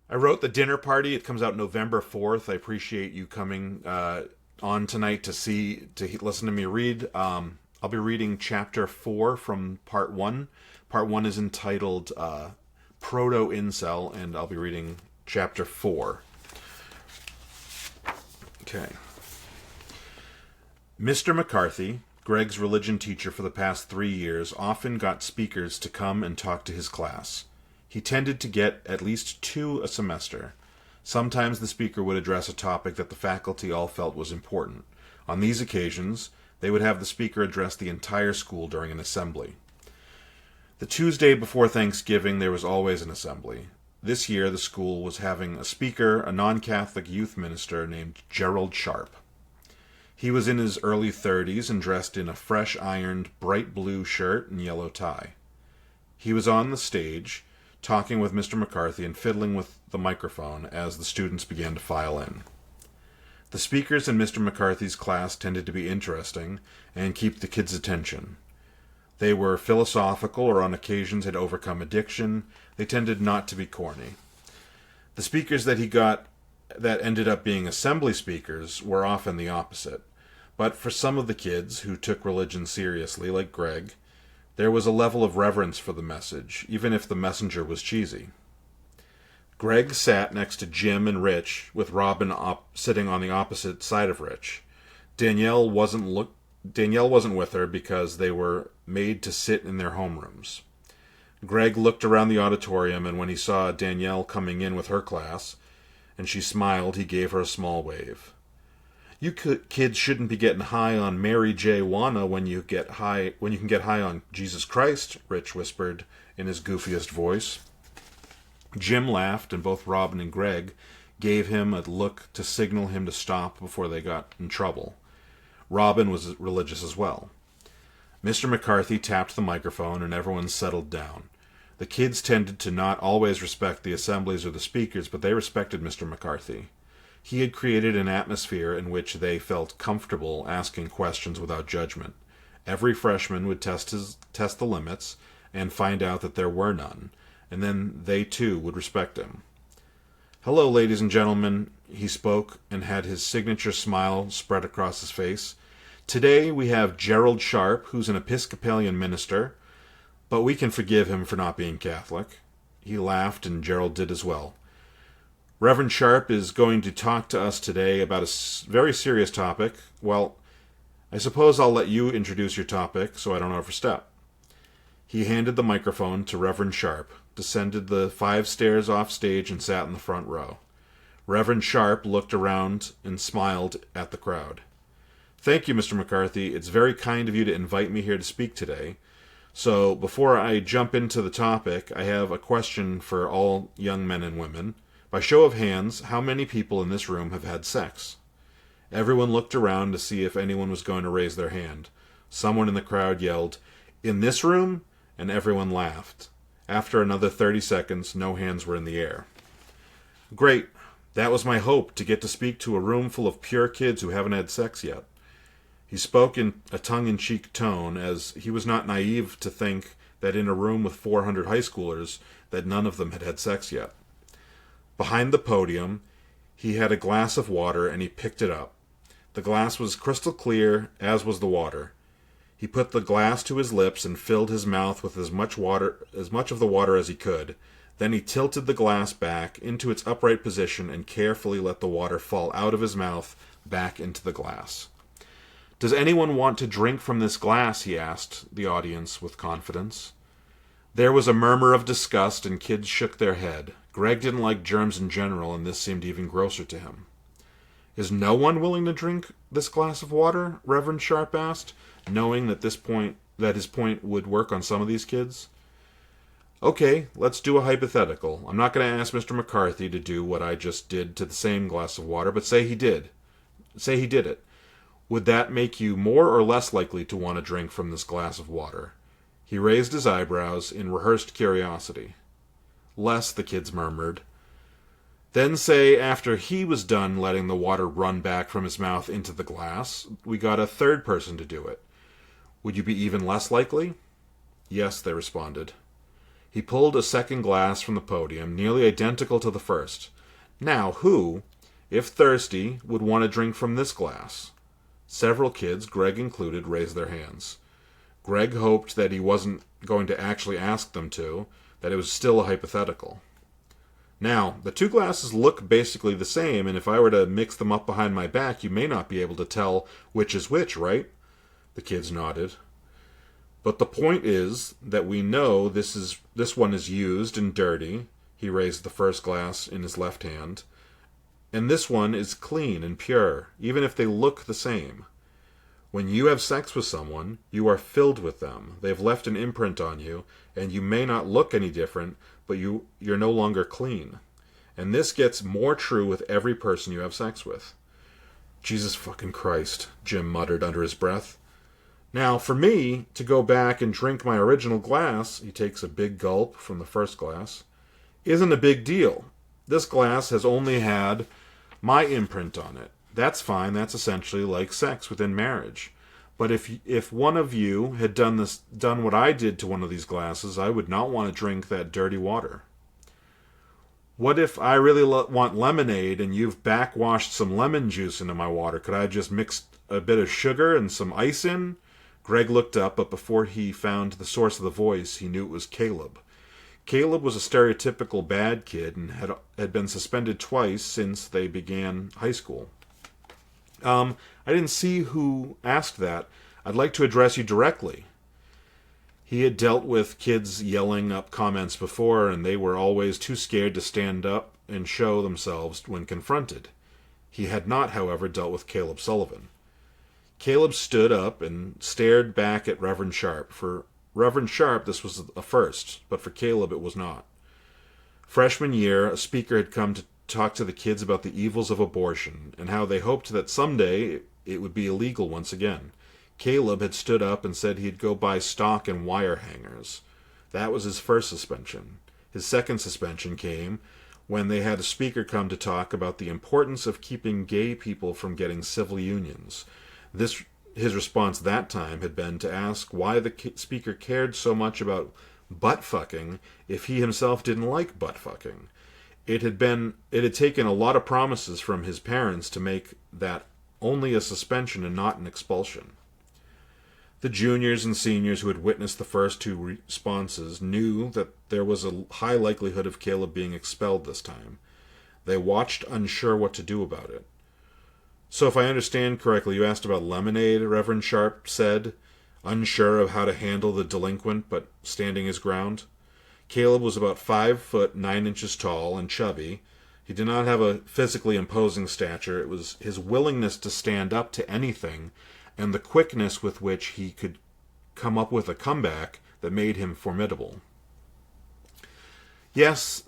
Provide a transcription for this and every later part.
I wrote The Dinner Party. It comes out November 4th. I appreciate you coming on tonight to listen to me read. I'll be reading chapter 4 from part 1. Part 1 is entitled Proto Incel, and I'll be reading chapter 4. Okay. Mr. McCarthy, Greg's religion teacher for the past 3 years, often got speakers to come and talk to his class. He tended to get at least 2 a semester. Sometimes the speaker would address a topic that the faculty all felt was important. On these occasions, they would have the speaker address the entire school during an assembly. The Tuesday before Thanksgiving, there was always an assembly. This year, the school was having a speaker, a non-Catholic youth minister named Gerald Sharp. He was in his early 30s and dressed in a fresh-ironed, bright blue shirt and yellow tie. He was on the stage, talking with Mr. McCarthy and fiddling with the microphone as the students began to file in. The speakers in Mr. McCarthy's class tended to be interesting and keep the kids' attention. They were philosophical or on occasions had overcome addiction. They tended not to be corny. The speakers that he got that ended up being assembly speakers were often the opposite. But for some of the kids who took religion seriously, like Greg, there was a level of reverence for the message, even if the messenger was cheesy. Greg sat next to Jim and Rich, with Robin sitting on the opposite side of Rich. Danielle wasn't with her because they were made to sit in their homerooms. Greg looked around the auditorium, and when he saw Danielle coming in with her class, and she smiled, he gave her a small wave. You kids shouldn't be getting high on Mary J. Wanna when you can get high on Jesus Christ, Rich whispered in his goofiest voice. Jim laughed, and both Robin and Greg gave him a look to signal him to stop before they got in trouble. Robin was religious as well. Mr. McCarthy tapped the microphone, and everyone settled down. The kids tended to not always respect the assemblies or the speakers, but they respected Mr. McCarthy. He had created an atmosphere in which they felt comfortable asking questions without judgment. Every freshman would test the limits and find out that there were none, and then they too would respect him. "Hello, ladies and gentlemen," he spoke, and had his signature smile spread across his face. "Today we have Gerald Sharp, who's an Episcopalian minister, but we can forgive him for not being Catholic." He laughed, and Gerald did as well. "Reverend Sharp is going to talk to us today about a very serious topic. Well, I suppose I'll let you introduce your topic so I don't overstep." He handed the microphone to Reverend Sharp, descended the 5 stairs off stage, and sat in the front row. Reverend Sharp looked around and smiled at the crowd. "Thank you, Mr. McCarthy. It's very kind of you to invite me here to speak today. So, before I jump into the topic, I have a question for all young men and women. By show of hands, how many people in this room have had sex?" Everyone looked around to see if anyone was going to raise their hand. Someone in the crowd yelled, "In this room?" and everyone laughed. After another 30 seconds, no hands were in the air. "Great. That was my hope, to get to speak to a room full of pure kids who haven't had sex yet." He spoke in a tongue-in-cheek tone, as he was not naive to think that in a room with 400 high schoolers that none of them had had sex yet. Behind the podium, he had a glass of water, and he picked it up. The glass was crystal clear, as was the water. He put the glass to his lips and filled his mouth with as much of the water as he could. Then he tilted the glass back into its upright position and carefully let the water fall out of his mouth back into the glass. "Does anyone want to drink from this glass?" he asked the audience with confidence. There was a murmur of disgust, and kids shook their head. Greg didn't like germs in general, and this seemed even grosser to him. "Is no one willing to drink this glass of water?" Reverend Sharp asked, knowing that his point would work on some of these kids. "Okay, let's do a hypothetical. I'm not going to ask Mr. McCarthy to do what I just did to the same glass of water, but say he did. Say he did it. Would that make you more or less likely to want to drink from this glass of water?" He raised his eyebrows in rehearsed curiosity. "Less," the kids murmured. "Then say after he was done letting the water run back from his mouth into the glass, we got a third person to do it. Would you be even less likely?" "Yes," they responded. He pulled a second glass from the podium, nearly identical to the first. Now, who, if thirsty, would want to drink from this glass? Several kids, Greg included, raised their hands. Greg hoped that he wasn't going to actually ask them to, that it was still a hypothetical. Now, the two glasses look basically the same, and if I were to mix them up behind my back, you may not be able to tell which is which, right? The kids nodded. But the point is that we know this one is used and dirty. He raised the first glass in his left hand. And this one is clean and pure, even if they look the same. When you have sex with someone, you are filled with them. They've left an imprint on you, and you may not look any different, but you're no longer clean. And this gets more true with every person you have sex with. Jesus fucking Christ, Jim muttered under his breath. Now, for me, to go back and drink my original glass, he takes a big gulp from the first glass, isn't a big deal. This glass has only had my imprint on it. That's fine. That's essentially like sex within marriage. But if one of you had done what I did to one of these glasses, I would not want to drink that dirty water. What if I really want lemonade and you've backwashed some lemon juice into my water? Could I just mix a bit of sugar and some ice in? Greg looked up, but before he found the source of the voice, he knew it was Caleb. Caleb was a stereotypical bad kid and had been suspended twice since they began high school. I didn't see who asked that. I'd like to address you directly. He had dealt with kids yelling up comments before, and they were always too scared to stand up and show themselves when confronted. He had not, however, dealt with Caleb Sullivan. Caleb stood up and stared back at Reverend Sharp. For Reverend Sharp, this was a first, but for Caleb, it was not. Freshman year, a speaker had come to talk to the kids about the evils of abortion and how they hoped that someday it would be illegal once again. Caleb had stood up and said he'd go buy stock and wire hangers. That was his first suspension. His second suspension came when they had a speaker come to talk about the importance of keeping gay people from getting civil unions. His response that time had been to ask why the speaker cared so much about butt fucking if he himself didn't like butt fucking. It had taken a lot of promises from his parents to make that only a suspension and not an expulsion. The juniors and seniors who had witnessed the first two responses knew that there was a high likelihood of Caleb being expelled this time. They watched, unsure what to do about it. So if I understand correctly, you asked about lemonade, Reverend Sharp said, unsure of how to handle the delinquent, but standing his ground. Caleb was about 5 foot 9 inches tall and chubby. He did not have a physically imposing stature. It was his willingness to stand up to anything and the quickness with which he could come up with a comeback that made him formidable. Yes,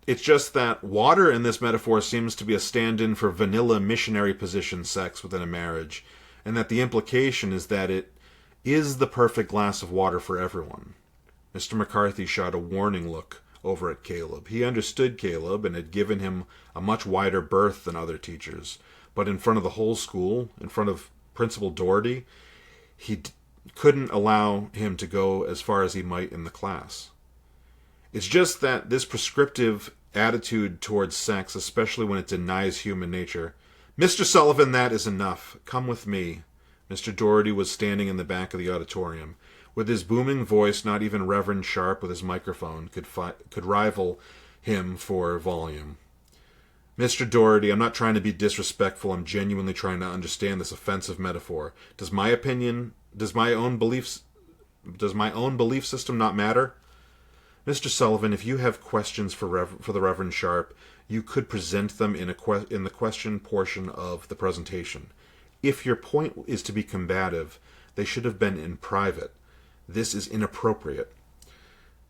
it's just that water in this metaphor seems to be a stand-in for vanilla missionary position sex within a marriage, and that the implication is that it is the perfect glass of water for everyone. Mr. McCarthy shot a warning look over at Caleb. He understood Caleb and had given him a much wider berth than other teachers, but in front of the whole school, in front of Principal Doherty, he couldn't allow him to go as far as he might in the class. It's just that this prescriptive attitude towards sex, especially when it denies human nature. Mr. Sullivan, that is enough. Come with me. Mr. Doherty was standing in the back of the auditorium. With his booming voice, not even Reverend Sharp with his microphone could rival him for volume. Mr. Doherty, I'm not trying to be disrespectful. I'm genuinely trying to understand this offensive metaphor. Does my own belief system not matter? Mr. Sullivan, if you have questions for the Reverend Sharp, you could present them in the question portion of the presentation. If your point is to be combative, they should have been in private. This is inappropriate.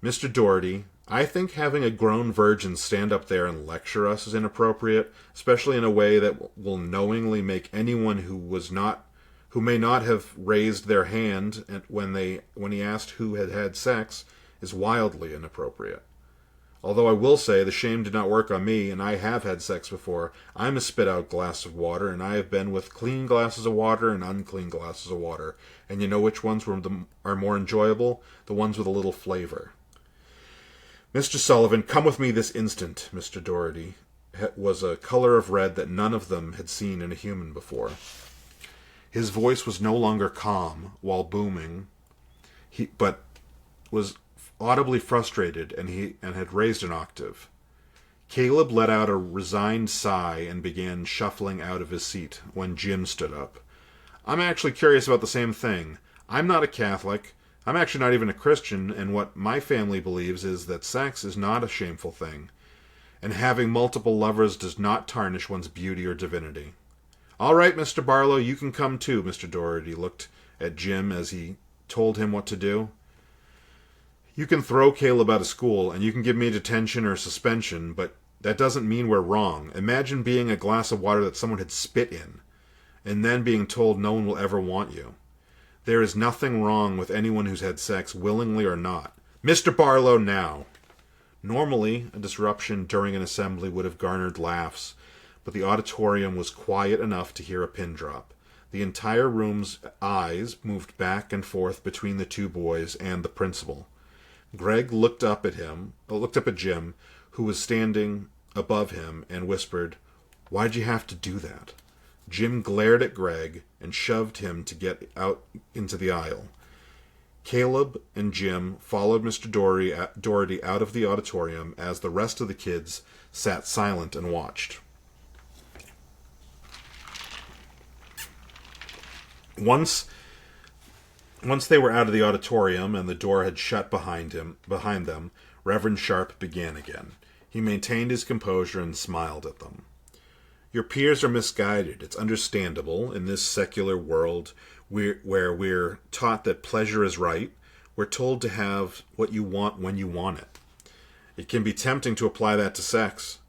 Mr. Doherty, I think having a grown virgin stand up there and lecture us is inappropriate, especially in a way that will knowingly make anyone who may not have raised their hand when he asked who had had sex, is wildly inappropriate. Although I will say the shame did not work on me, and I have had sex before. I'm a spit-out glass of water, and I have been with clean glasses of water and unclean glasses of water. And you know which ones are more enjoyable? The ones with a little flavor. Mr. Sullivan, come with me this instant. Mr. Doherty was a color of red that none of them had seen in a human before. His voice was no longer calm while booming, but was audibly frustrated, and had raised an octave. Caleb let out a resigned sigh and began shuffling out of his seat when Jim stood up. I'm actually curious about the same thing. I'm not a Catholic. I'm actually not even a Christian, and what my family believes is that sex is not a shameful thing, and having multiple lovers does not tarnish one's beauty or divinity. All right, Mr. Barlow, you can come too. Mr. Doherty looked at Jim as he told him what to do. You can throw Caleb out of school, and you can give me detention or suspension, but that doesn't mean we're wrong. Imagine being a glass of water that someone had spit in, and then being told no one will ever want you. There is nothing wrong with anyone who's had sex, willingly or not. Mr. Barlow, now! Normally, a disruption during an assembly would have garnered laughs, but the auditorium was quiet enough to hear a pin drop. The entire room's eyes moved back and forth between the two boys and the principal. Greg looked up at Jim, who was standing above him, and whispered, "Why'd you have to do that?" Jim glared at Greg and shoved him to get out into the aisle. Caleb and Jim followed Mr. Doherty out of the auditorium as the rest of the kids sat silent and watched. Once they were out of the auditorium and the door had shut behind them, Reverend Sharp began again. He maintained his composure and smiled at them. Your peers are misguided. It's understandable. In this secular world where we're taught that pleasure is right, we're told to have what you want when you want it. It can be tempting to apply that to sex,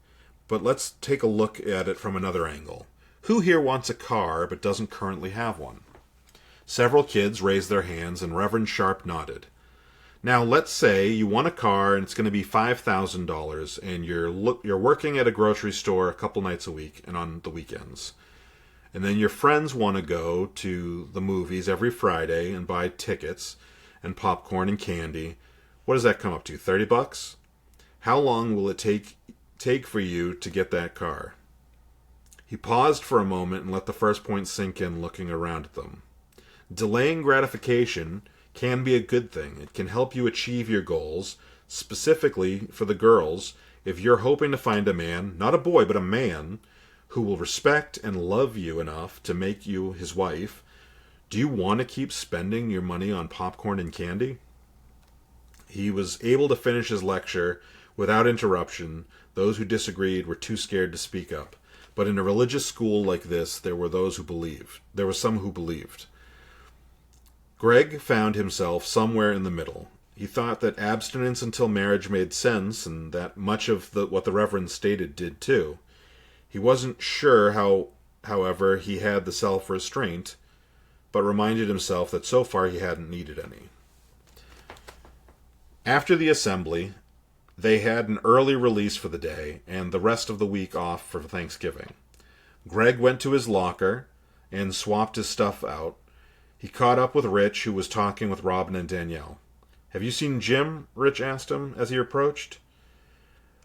but let's take a look at it from another angle. Who here wants a car but doesn't currently have one? Several kids raised their hands, and Reverend Sharp nodded. Now, let's say you want a car, and it's going to be $5,000, and you're working at a grocery store a couple nights a week and on the weekends. And then your friends want to go to the movies every Friday and buy tickets and popcorn and candy. What does that come up to, $30? How long will it take for you to get that car? He paused for a moment and let the first point sink in, looking around at them. Delaying gratification can be a good thing. It can help you achieve your goals. Specifically for the girls, if you're hoping to find a man, not a boy, but a man, who will respect and love you enough to make you his wife, do you want to keep spending your money on popcorn and candy? He was able to finish his lecture without interruption. Those who disagreed were too scared to speak up. But in a religious school like this, there were some who believed. Greg found himself somewhere in the middle. He thought that abstinence until marriage made sense, and that much of what the Reverend stated did too. He wasn't sure however, he had the self-restraint, but reminded himself that so far he hadn't needed any. After the assembly, they had an early release for the day, and the rest of the week off for Thanksgiving. Greg went to his locker and swapped his stuff out. He caught up with Rich, who was talking with Robin and Danielle. "Have you seen Jim?" Rich asked him as he approached.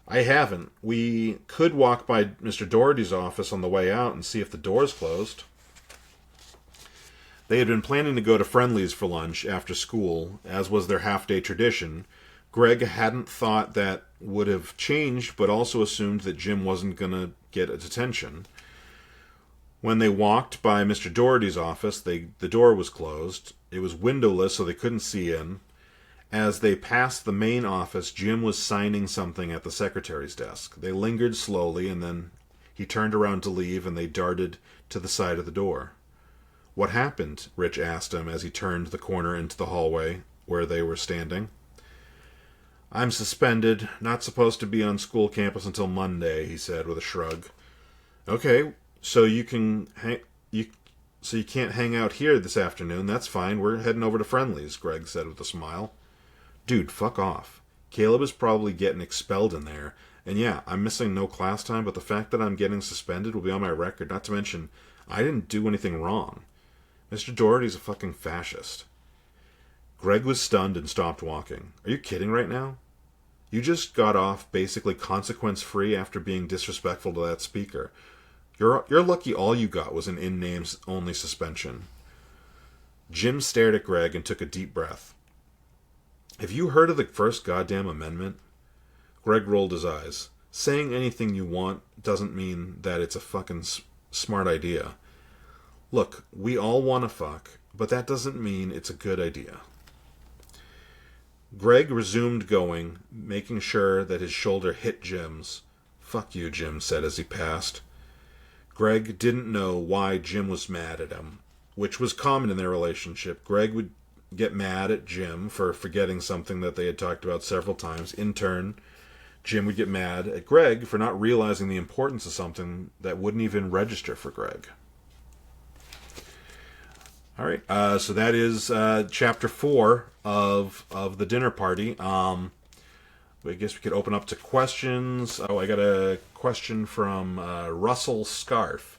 "I haven't. We could walk by Mr. Doherty's office on the way out and see if the door's closed." They had been planning to go to Friendly's for lunch after school, as was their half-day tradition. Greg hadn't thought that would have changed, but also assumed that Jim wasn't going to get a detention. When they walked by Mr. Doherty's office, the door was closed. It was windowless, so they couldn't see in. As they passed the main office, Jim was signing something at the secretary's desk. They lingered slowly, and then he turned around to leave, and they darted to the side of the door. "What happened?" Rich asked him as he turned the corner into the hallway where they were standing. "I'm suspended, not supposed to be on school campus until Monday," he said with a shrug. "Okay. So you can't hang out here this afternoon. That's fine. We're heading over to Friendly's," Greg said with a smile. "Dude, fuck off. Caleb is probably getting expelled in there. And yeah, I'm missing no class time, but the fact that I'm getting suspended will be on my record. Not to mention, I didn't do anything wrong. Mr. Doherty's a fucking fascist." Greg was stunned and stopped walking. "Are you kidding right now?" You just got off basically consequence-free after being disrespectful to that speaker. You're lucky all you got was an in-names only suspension. Jim stared at Greg and took a deep breath. Have you heard of the First Goddamn Amendment? Greg rolled his eyes. Saying anything you want doesn't mean that it's a fucking smart idea. Look, we all want to fuck, but that doesn't mean it's a good idea. Greg resumed going, making sure that his shoulder hit Jim's. Fuck you, Jim said as he passed. Greg didn't know why Jim was mad at him, which was common in their relationship. Greg would get mad at Jim for forgetting something that they had talked about several times. In turn, Jim would get mad at Greg for not realizing the importance of something that wouldn't even register for Greg. All right, so that is chapter 4 of the dinner party. I guess we could open up to questions. Oh, I got a question from Russell Scarf.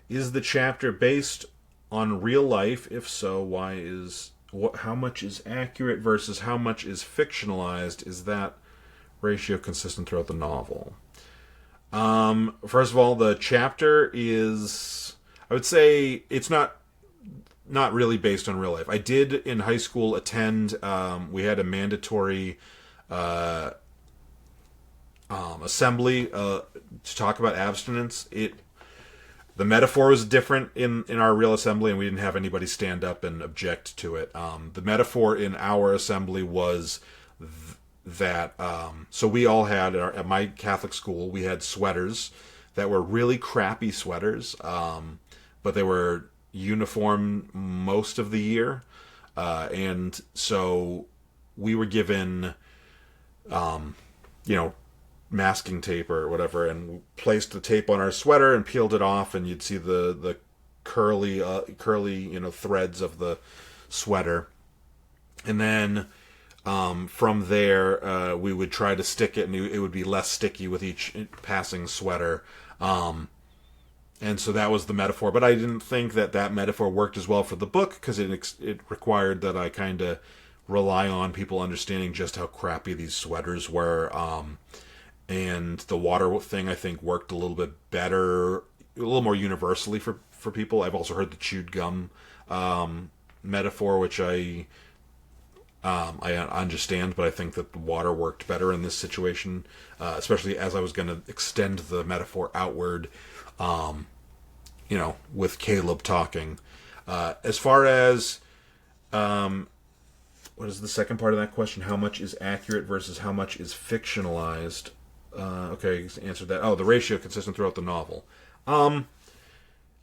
Is the chapter based on real life? If so, how much is accurate versus how much is fictionalized? Is that ratio consistent throughout the novel? First of all, the chapter is, I would say it's not really based on real life. I did in high school attend, we had a mandatory assembly to talk about abstinence. The metaphor was different in our real assembly, and we didn't have anybody stand up and object to it. The metaphor in our assembly was that, so we all had, at my Catholic school, we had sweaters that were really crappy sweaters, but they were uniform most of the year, and so we were given masking tape or whatever, and placed the tape on our sweater and peeled it off, and you'd see the curly threads of the sweater, and then from there we would try to stick it, and it would be less sticky with each passing sweater. And so that was the metaphor, but I didn't think that metaphor worked as well for the book, because it required that I kind of rely on people understanding just how crappy these sweaters were. And the water thing, I think, worked a little bit better, a little more universally for people. I've also heard the chewed gum metaphor, which I understand, but I think that the water worked better in this situation, especially as I was going to extend the metaphor outward, with Caleb talking. As far as, what is the second part of that question? How much is accurate versus how much is fictionalized? Okay, answered that. Oh, the ratio consistent throughout the novel.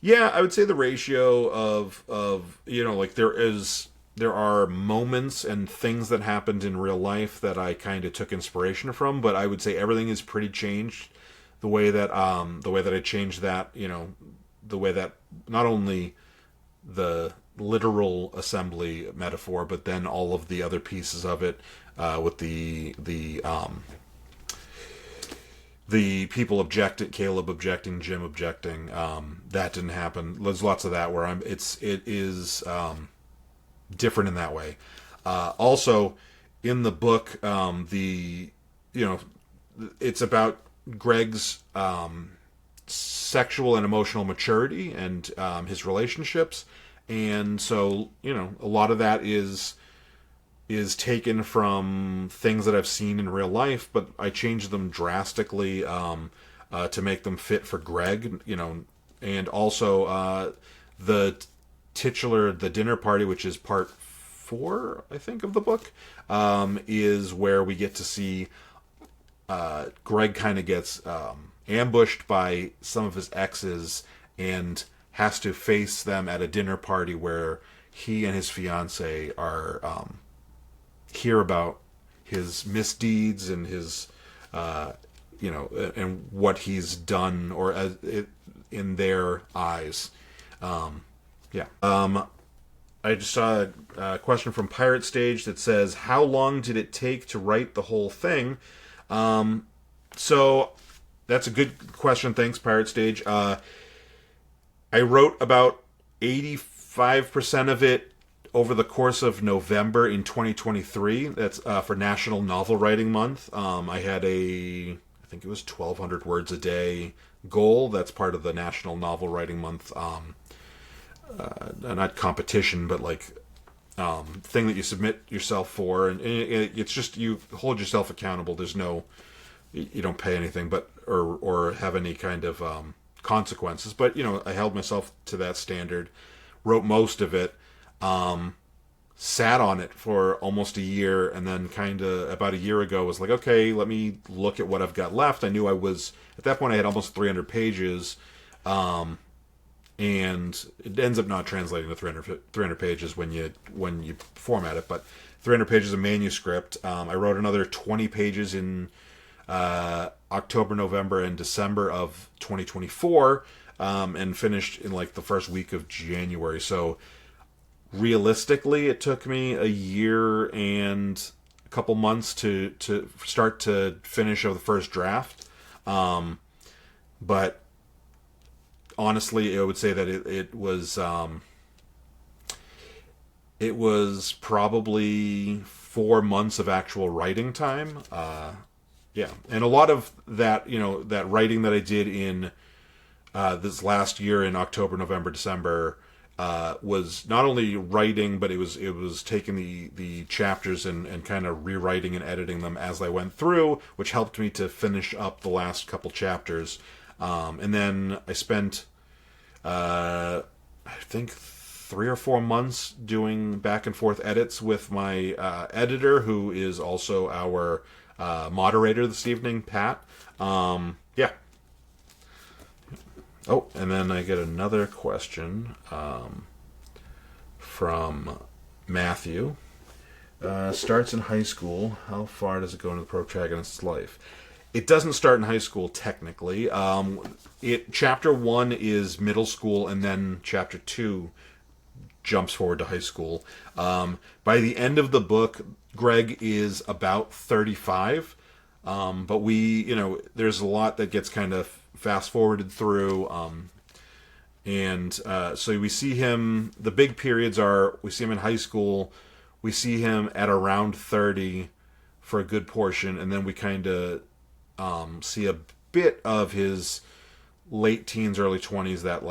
Yeah, I would say the ratio of there are moments and things that happened in real life that I kind of took inspiration from, but I would say everything is pretty changed. The way that I changed that, the way that not only the literal assembly metaphor, but then all of the other pieces of it, with the people objecting, Caleb objecting, Jim objecting, that didn't happen. There's lots of that where it is different in that way. Also, in the book, it's about Greg's sexual and emotional maturity and his relationships, and so a lot of that is taken from things that I've seen in real life, but I changed them drastically to make them fit for Greg, and also the dinner party, which is part 4, I think, of the book, is where we get to see Greg kind of gets ambushed by some of his exes and has to face them at a dinner party where he and his fiance are hear about his misdeeds and his and what he's done, or in their eyes. I just saw a question from Pirate Stage that says, how long did it take to write the whole thing? So that's a good question. Thanks, Pirate Stage. I wrote about 85% of it over the course of November in 2023, that's for National Novel Writing Month, I had I think it was 1,200 words a day goal. That's part of the National Novel Writing Month, not competition, but like thing that you submit yourself for, and it's just you hold yourself accountable. There's no, you don't pay anything, but or have any kind of consequences. But I held myself to that standard, wrote most of it, sat on it for almost a year, and then kind of about a year ago was like, okay, let me look at what I've got left. I knew I was at that point I had almost 300 pages. And it ends up not translating to 300 pages when you format it, but 300 pages of manuscript. I wrote another 20 pages in October, November, and December of 2024, and finished in like the first week of January. So realistically, it took me a year and a couple months to start to finish of the first draft, but honestly, I would say that it was probably 4 months of actual writing time. Yeah, and a lot of that, that writing that I did in this last year in October, November, December, was not only writing, but it was taking the chapters and kind of rewriting and editing them as I went through, which helped me to finish up the last couple chapters. And then I spent, I think, 3 or 4 months doing back and forth edits with my editor, who is also our moderator this evening, Pat. Yeah. Oh, and then I get another question from Matthew. Starts in high school. How far does it go into the protagonist's life? It doesn't start in high school technically. Chapter 1 is middle school, and then chapter 2 jumps forward to high school. By the end of the book, Greg is about 35, but there's a lot that gets kind of fast forwarded through, so we see him. The big periods are we see him in high school, we see him at around 30 for a good portion, and then we kind of see a bit of his late teens, early 20s, that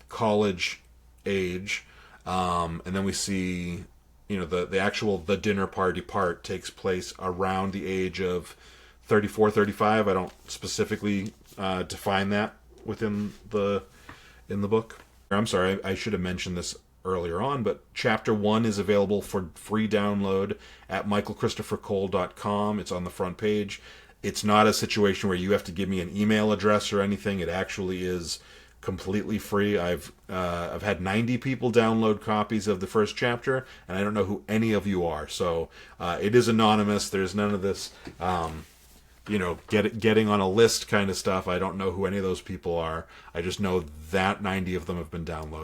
college age, and then we see the dinner party part takes place around the age of 34, 35. I don't specifically define that in the book. I'm sorry, I should have mentioned this earlier on, but chapter 1 is available for free download at michaelchristophercole.com. It's on the front page. It's not a situation where you have to give me an email address or anything. It actually is completely free. I've had 90 people download copies of the first chapter, and I don't know who any of you are. So it is anonymous. There's none of this, getting on a list kind of stuff. I don't know who any of those people are. I just know that 90 of them have been downloaded.